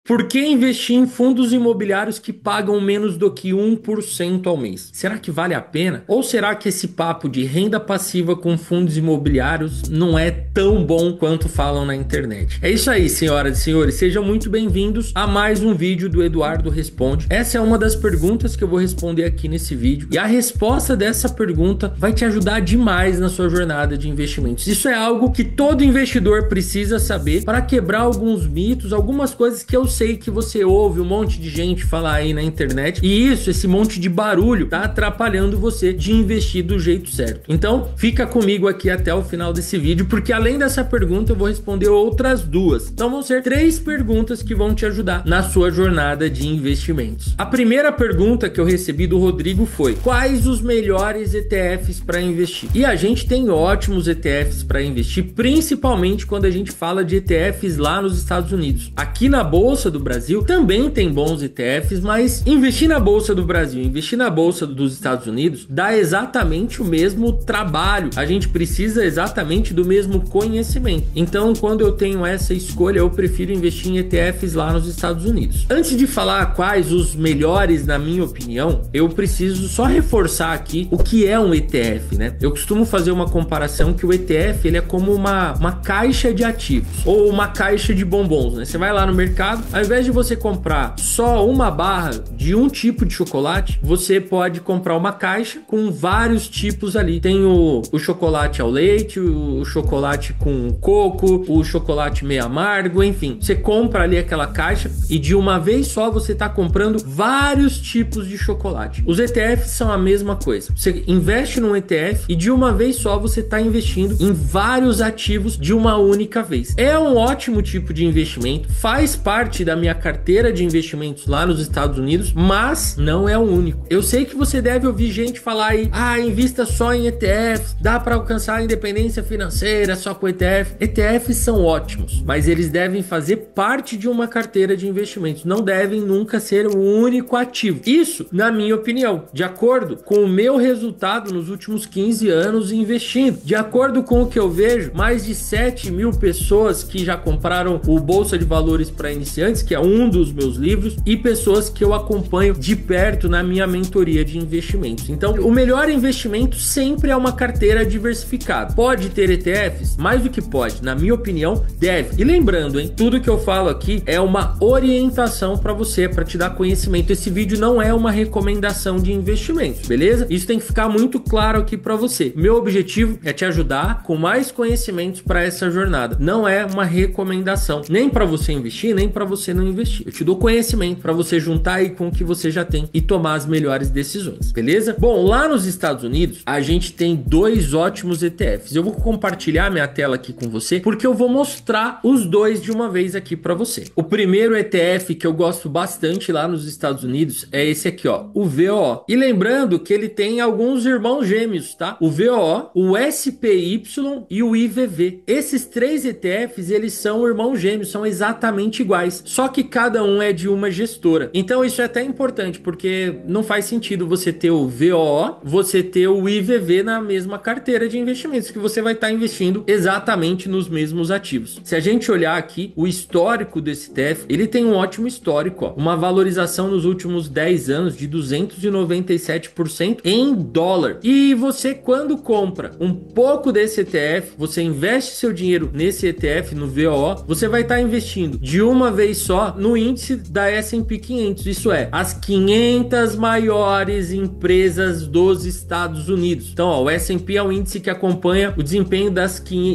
Por que investir em fundos imobiliários que pagam menos do que 1% ao mês? Será que vale a pena? Ou será que esse papo de renda passiva com fundos imobiliários não é tão bom quanto falam na internet? É isso aí, senhoras e senhores. Sejam muito bem-vindos a mais um vídeo do Eduardo Responde. Essa é uma das perguntas que eu vou responder aqui nesse vídeo. E a resposta dessa pergunta vai te ajudar demais na sua jornada de investimentos. Isso é algo que todo investidor precisa saber para quebrar alguns mitos, algumas coisas que eu sei que você ouve um monte de gente falar aí na internet. E esse monte de barulho tá atrapalhando você de investir do jeito certo. Então, fica comigo aqui até o final desse vídeo, porque além dessa pergunta eu vou responder outras duas. Então vão ser 3 perguntas que vão te ajudar na sua jornada de investimentos. A primeira pergunta que eu recebi do Rodrigo foi: quais os melhores ETFs para investir? E a gente tem ótimos ETFs para investir, principalmente quando a gente fala de ETFs lá nos Estados Unidos. Aqui na Bolsa do Brasil também tem bons ETFs, mas investir na Bolsa do Brasil, investir na Bolsa dos Estados Unidos dá exatamente o mesmo trabalho. A gente precisa exatamente do mesmo conhecimento. Então, quando eu tenho essa escolha, eu prefiro investir em ETFs lá nos Estados Unidos. Antes de falar quais os melhores, na minha opinião, eu preciso só reforçar aqui o que é um ETF, né? Eu costumo fazer uma comparação que o ETF ele é como uma caixa de ativos ou uma caixa de bombons, né? Você vai lá no mercado, ao invés de você comprar só uma barra de um tipo de chocolate, você pode comprar uma caixa com vários tipos ali. Tem o chocolate ao leite, o chocolate com coco, o chocolate meio amargo, enfim. Você compra ali aquela caixa e de uma vez só você está comprando vários tipos de chocolate. Os ETFs são a mesma coisa. Você investe num ETF e de uma vez só você está investindo em vários ativos de uma única vez. É um ótimo tipo de investimento, faz parte da minha carteira de investimentos lá nos Estados Unidos, mas não é o único. Eu sei que você deve ouvir gente falar aí: invista só em ETFs, dá para alcançar a independência financeira só com ETF. ETFs são ótimos, mas eles devem fazer parte de uma carteira de investimentos, não devem nunca ser o único ativo. Isso, na minha opinião, de acordo com o meu resultado nos últimos 15 anos investindo, de acordo com o que eu vejo, mais de 7 mil pessoas que já compraram o Bolsa de Valores para Iniciantes, que é um dos meus livros, e pessoas que eu acompanho de perto na minha mentoria de investimentos. Então, o melhor investimento sempre é uma carteira diversificada. Pode ter ETFs? Mais do que pode, na minha opinião, deve. E lembrando, hein, tudo que eu falo aqui é uma orientação para você, para te dar conhecimento. Esse vídeo não é uma recomendação de investimentos, beleza? Isso tem que ficar muito claro aqui para você. Meu objetivo é te ajudar com mais conhecimentos para essa jornada. Não é uma recomendação, nem para você investir, nem para você não investir. Eu te dou conhecimento para você juntar aí com o que você já tem e tomar as melhores decisões, beleza? Bom, lá nos Estados Unidos, a gente tem 2 ótimos ETFs. Eu vou compartilhar minha tela aqui com você, porque eu vou mostrar os 2 de uma vez aqui para você. O primeiro ETF que eu gosto bastante lá nos Estados Unidos é esse aqui, ó, o VOO. E lembrando que ele tem alguns irmãos gêmeos, tá? O VOO, o SPY e o IVV. Esses 3 ETFs, eles são irmãos gêmeos, são exatamente iguais, só que cada um é de uma gestora. Então isso é até importante, porque não faz sentido você ter o VOO, você ter o IVV na mesma carteira de investimentos, que você vai estar investindo exatamente nos mesmos ativos. Se a gente olhar aqui o histórico desse ETF, ele tem um ótimo histórico, ó, uma valorização nos últimos 10 anos de 297% em dólar. E você, quando compra um pouco desse ETF, você investe seu dinheiro nesse ETF, no VOO, você vai estar investindo de uma vez só no índice da S&P 500, isso é, as 500 maiores empresas dos Estados Unidos. Então, ó, o S&P é um índice que acompanha o desempenho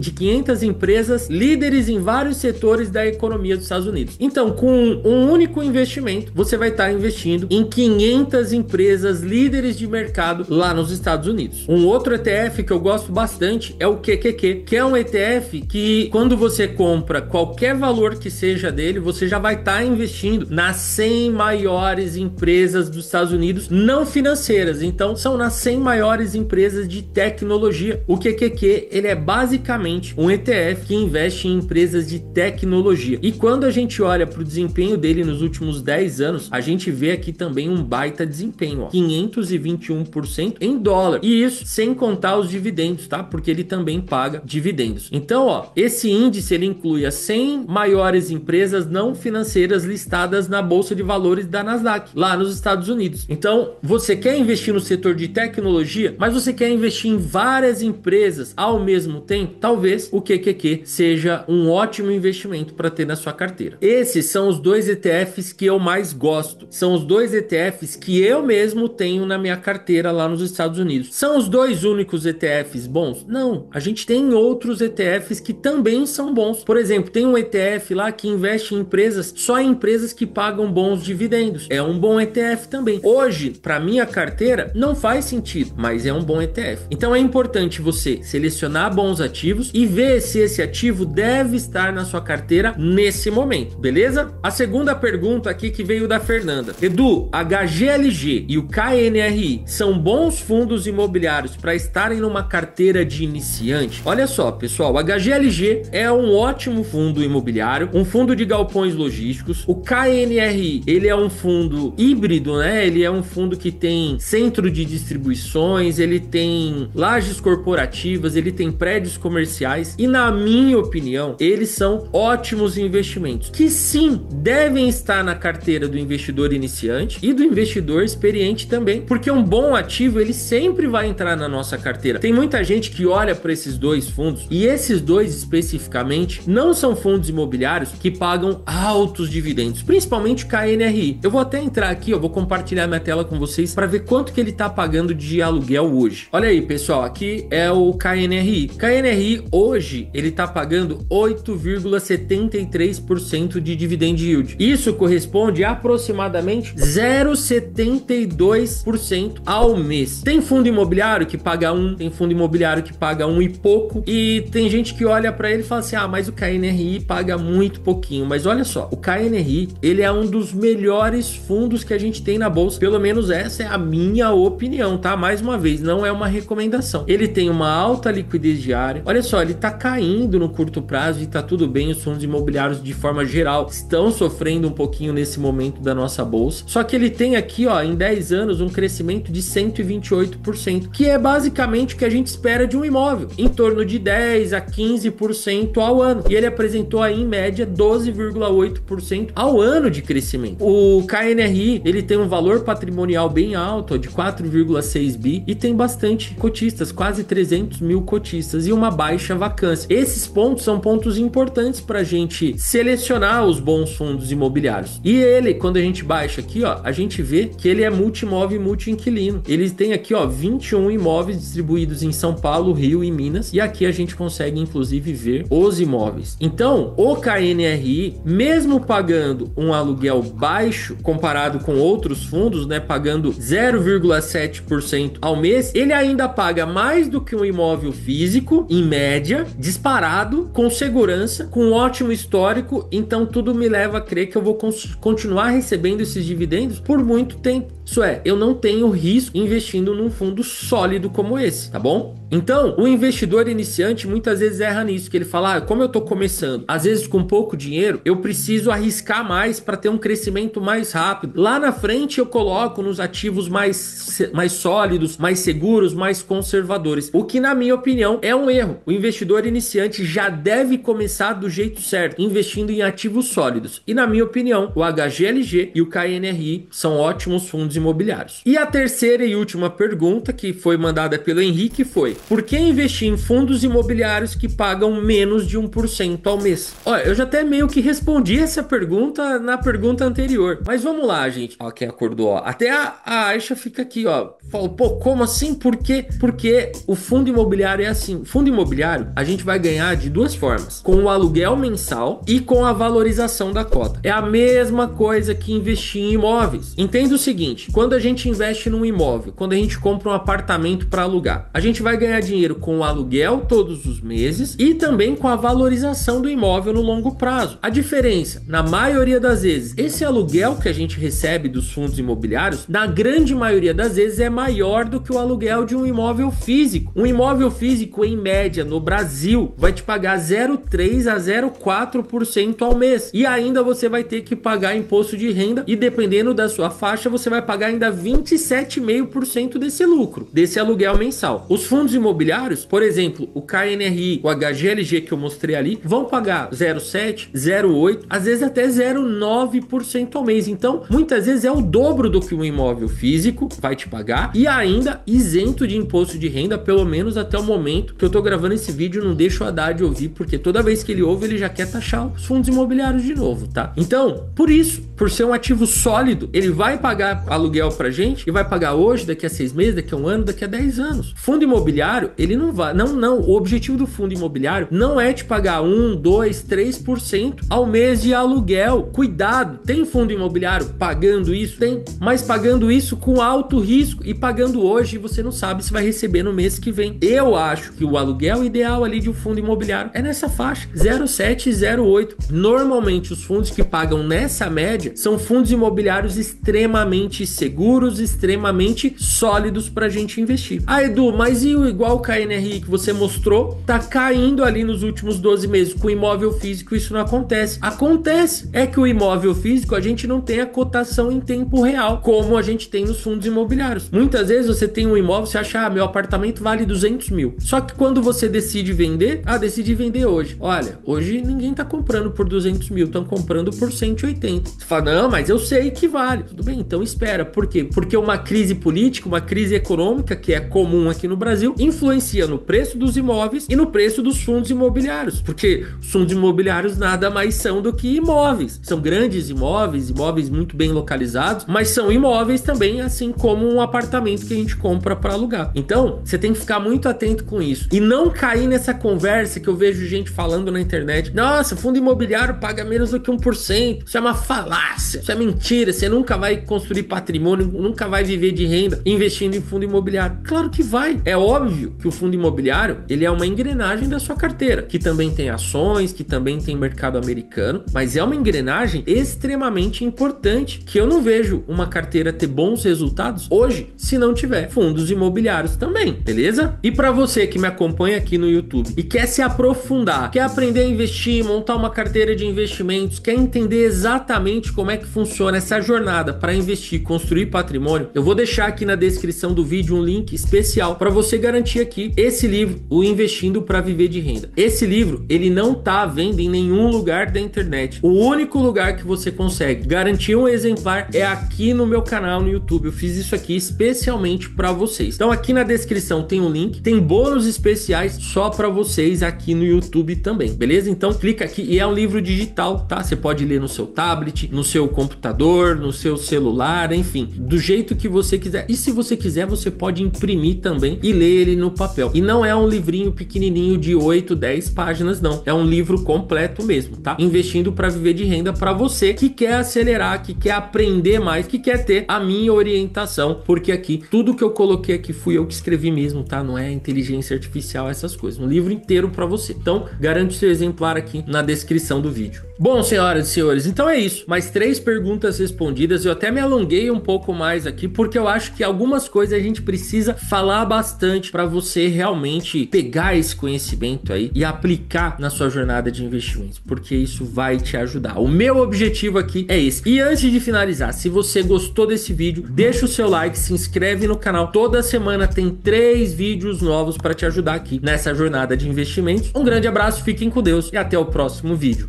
de 500 empresas líderes em vários setores da economia dos Estados Unidos. Então, com um único investimento, você vai estar investindo em 500 empresas líderes de mercado lá nos Estados Unidos. Um outro ETF que eu gosto bastante é o QQQ, que é um ETF que, quando você compra qualquer valor que seja dele, você já vai estar investindo nas 100 maiores empresas dos Estados Unidos não financeiras. Então, são nas 100 maiores empresas de tecnologia. O QQQ, ele é basicamente um ETF que investe em empresas de tecnologia. E quando a gente olha para o desempenho dele nos últimos 10 anos, a gente vê aqui também um baita desempenho, ó, 521% em dólar. E isso sem contar os dividendos, tá? Porque ele também paga dividendos. Então, ó, esse índice ele inclui as 100 maiores empresas não financeiras listadas na Bolsa de Valores da Nasdaq, lá nos Estados Unidos. Então, você quer investir no setor de tecnologia, mas você quer investir em várias empresas ao mesmo tempo? Talvez o QQQ seja um ótimo investimento para ter na sua carteira. Esses são os dois ETFs que eu mais gosto. São os dois ETFs que eu mesmo tenho na minha carteira lá nos Estados Unidos. São os dois únicos ETFs bons? Não. A gente tem outros ETFs que também são bons. Por exemplo, tem um ETF lá que investe em empresas, só em empresas que pagam bons dividendos. É um bom ETF também. Hoje, para minha carteira, não faz sentido, mas é um bom ETF. Então é importante você selecionar bons ativos e ver se esse ativo deve estar na sua carteira nesse momento, beleza? A segunda pergunta aqui que veio da Fernanda. Edu, HGLG e o KNRI são bons fundos imobiliários para estarem numa carteira de iniciante? Olha só, pessoal, o HGLG é um ótimo fundo imobiliário, um fundo de galpões logísticos. O KNRI, ele é um fundo híbrido, né? Ele é um fundo que tem centro de distribuições, ele tem lajes corporativas, ele tem prédios comerciais e, na minha opinião, eles são ótimos investimentos que sim, devem estar na carteira do investidor iniciante e do investidor experiente também, porque um bom ativo ele sempre vai entrar na nossa carteira. Tem muita gente que olha para esses dois fundos e esses dois especificamente não são fundos imobiliários que pagam altos dividendos, principalmente o KNRI. Eu vou até entrar aqui, eu vou compartilhar minha tela com vocês para ver quanto que ele tá pagando de aluguel hoje. Olha aí, pessoal, aqui é o KNRI. KNRI hoje ele tá pagando 8,73% de dividend yield. Isso corresponde a aproximadamente 0,72% ao mês. Tem fundo imobiliário que paga 1, tem fundo imobiliário que paga 1 e pouco, e tem gente que olha para ele e fala assim: ah, mas o KNRI paga muito pouquinho. Mas olha só, o KNRI, ele é um dos melhores fundos que a gente tem na bolsa, pelo menos essa é a minha opinião, tá? Mais uma vez, não é uma recomendação. Ele tem uma alta liquidez diária. Olha só, ele tá caindo no curto prazo e tá tudo bem. Os fundos imobiliários de forma geral estão sofrendo um pouquinho nesse momento da nossa bolsa. Só que ele tem aqui, ó, em 10 anos um crescimento de 128%, que é basicamente o que a gente espera de um imóvel, em torno de 10 a 15% ao ano. E ele apresentou aí em média 12,8% ao ano de crescimento. O KNRI, ele tem um valor patrimonial bem alto, ó, de 4,6 bi, e tem bastante cotistas, quase 300 mil cotistas e uma baixa vacância. Esses pontos são pontos importantes para a gente selecionar os bons fundos imobiliários. E ele, quando a gente baixa aqui, ó, a gente vê que ele é multi-imóvel e multi-inquilino. Eles têm aqui, ó, 21 imóveis distribuídos em São Paulo, Rio e Minas, e aqui a gente consegue inclusive ver os imóveis. Então, o KNRI, mesmo pagando um aluguel baixo comparado com outros fundos, né, pagando 0,7% ao mês, ele ainda paga mais do que um imóvel físico, em média, disparado, com segurança, com um ótimo histórico. Então tudo me leva a crer que eu vou continuar recebendo esses dividendos por muito tempo. Isso é, eu não tenho risco investindo num fundo sólido como esse, tá bom? Então, o investidor iniciante muitas vezes erra nisso, que ele fala: ah, como eu tô começando, às vezes com pouco dinheiro, eu preciso arriscar mais para ter um crescimento mais rápido. Lá na frente eu coloco nos ativos mais sólidos, mais seguros, mais conservadores. O que, na minha opinião, é um erro. O investidor iniciante já deve começar do jeito certo, investindo em ativos sólidos. E, na minha opinião, o HGLG e o KNRI são ótimos fundos imobiliários. E a terceira e última pergunta, que foi mandada pelo Henrique, foi: por que investir em fundos imobiliários que pagam menos de 1% ao mês? Olha, eu já até meio que respondi essa pergunta na pergunta anterior, mas vamos lá, gente. Ó, quem acordou, ó. Até a Aisha fica aqui, ó. Falou: pô, como assim? Por quê? Porque o fundo imobiliário é assim. O fundo imobiliário, a gente vai ganhar de duas formas: com o aluguel mensal e com a valorização da cota. É a mesma coisa que investir em imóveis. Entenda o seguinte: quando a gente investe num imóvel, quando a gente compra um apartamento para alugar, a gente vai ganhar dinheiro com o aluguel todos os meses e também com a valorização do imóvel no longo prazo. A diferença, na maioria das vezes, esse aluguel que a gente recebe dos fundos imobiliários, na grande maioria das vezes, é maior do que o aluguel de um imóvel físico. Um imóvel físico, em média, no Brasil, vai te pagar 0,3% a 0,4% ao mês. E ainda você vai ter que pagar imposto de renda e, dependendo da sua faixa, você vai pagar pagar ainda 27,5% desse lucro, desse aluguel mensal. Os fundos imobiliários, por exemplo, o KNRI, o HGLG que eu mostrei ali, vão pagar 0,7, 0,8, às vezes até 0,9% ao mês. Então, muitas vezes é o dobro do que um imóvel físico vai te pagar e ainda isento de imposto de renda, pelo menos até o momento que eu tô gravando esse vídeo. Não deixo o Haddad ouvir, porque toda vez que ele ouve, ele já quer taxar os fundos imobiliários de novo, tá? Então, por isso, por ser um ativo sólido, ele vai pagar aluguel pra gente e vai pagar hoje, daqui a 6 meses, daqui a 1 ano, daqui a 10 anos. Fundo imobiliário, ele não vai... Não. O objetivo do fundo imobiliário não é te pagar 1, 2, 3% ao mês de aluguel. Cuidado, tem fundo imobiliário pagando isso? Tem, mas pagando isso com alto risco e pagando hoje, você não sabe se vai receber no mês que vem. Eu acho que o aluguel ideal ali de um fundo imobiliário é nessa faixa, 0,7 e 0,8. Normalmente os fundos que pagam nessa média são fundos imobiliários extremamente seguros, extremamente sólidos pra gente investir. Ah, Edu, mas e o igual o KNRI que você mostrou, tá caindo ali nos últimos 12 meses. Com imóvel físico isso não acontece. Acontece. É que o imóvel físico a gente não tem a cotação em tempo real, como a gente tem nos fundos imobiliários. Muitas vezes você tem um imóvel, você acha, meu apartamento vale 200 mil. Só que quando você decide vender, decidi vender hoje. Olha, hoje ninguém tá comprando por 200 mil, estão comprando por 180. Você fala, não, mas eu sei que vale. Tudo bem, então espera. Por quê? Porque uma crise política, uma crise econômica, que é comum aqui no Brasil, influencia no preço dos imóveis e no preço dos fundos imobiliários. Porque os fundos imobiliários nada mais são do que imóveis. São grandes imóveis, imóveis muito bem localizados, mas são imóveis também, assim como um apartamento que a gente compra para alugar. Então, você tem que ficar muito atento com isso. E não cair nessa conversa que eu vejo gente falando na internet. Nossa, fundo imobiliário paga menos do que 1%. Isso é uma falácia. Isso é mentira. Você nunca vai construir patrimônio, nunca vai viver de renda investindo em fundo imobiliário. Claro que vai. É óbvio que o fundo imobiliário, ele é uma engrenagem da sua carteira, que também tem ações, que também tem mercado americano, mas é uma engrenagem extremamente importante, que eu não vejo uma carteira ter bons resultados hoje se não tiver fundos imobiliários também, beleza? E para você que me acompanha aqui no YouTube e quer se aprofundar, quer aprender a investir, montar uma carteira de investimentos, quer entender exatamente como é que funciona essa jornada para investir, construir patrimônio, eu vou deixar aqui na descrição do vídeo um link especial para você garantir aqui esse livro, o Investindo para Viver de Renda. Esse livro, ele não tá à venda em nenhum lugar da internet. O único lugar que você consegue garantir um exemplar é aqui no meu canal no YouTube. Eu fiz isso aqui especialmente para vocês. Então aqui na descrição tem um link, tem bônus especiais só para vocês aqui no YouTube também, beleza? Então clica aqui e é um livro digital, tá? Você pode ler no seu tablet, no seu computador, no seu celular, enfim, do jeito que você quiser. E se você quiser, você pode imprimir também e ler ele no papel. E não é um livrinho pequenininho de 8, 10 páginas, não. É um livro completo mesmo, tá? Investindo para viver de renda para você que quer acelerar, que quer aprender mais, que quer ter a minha orientação, porque aqui tudo que eu coloquei aqui fui eu que escrevi mesmo, tá? Não é inteligência artificial, essas coisas. Um livro inteiro para você. Então, garante seu exemplar aqui na descrição do vídeo. Bom, senhoras e senhores, então é isso. Mais 3 perguntas respondidas. Eu até me alonguei um pouco mais aqui, porque eu acho que algumas coisas a gente precisa falar bastante para você realmente pegar esse conhecimento aí e aplicar na sua jornada de investimentos, porque isso vai te ajudar. O meu objetivo aqui é esse. E antes de finalizar, se você gostou desse vídeo, deixa o seu like, se inscreve no canal. Toda semana tem 3 vídeos novos para te ajudar aqui nessa jornada de investimentos. Um grande abraço, fiquem com Deus e até o próximo vídeo.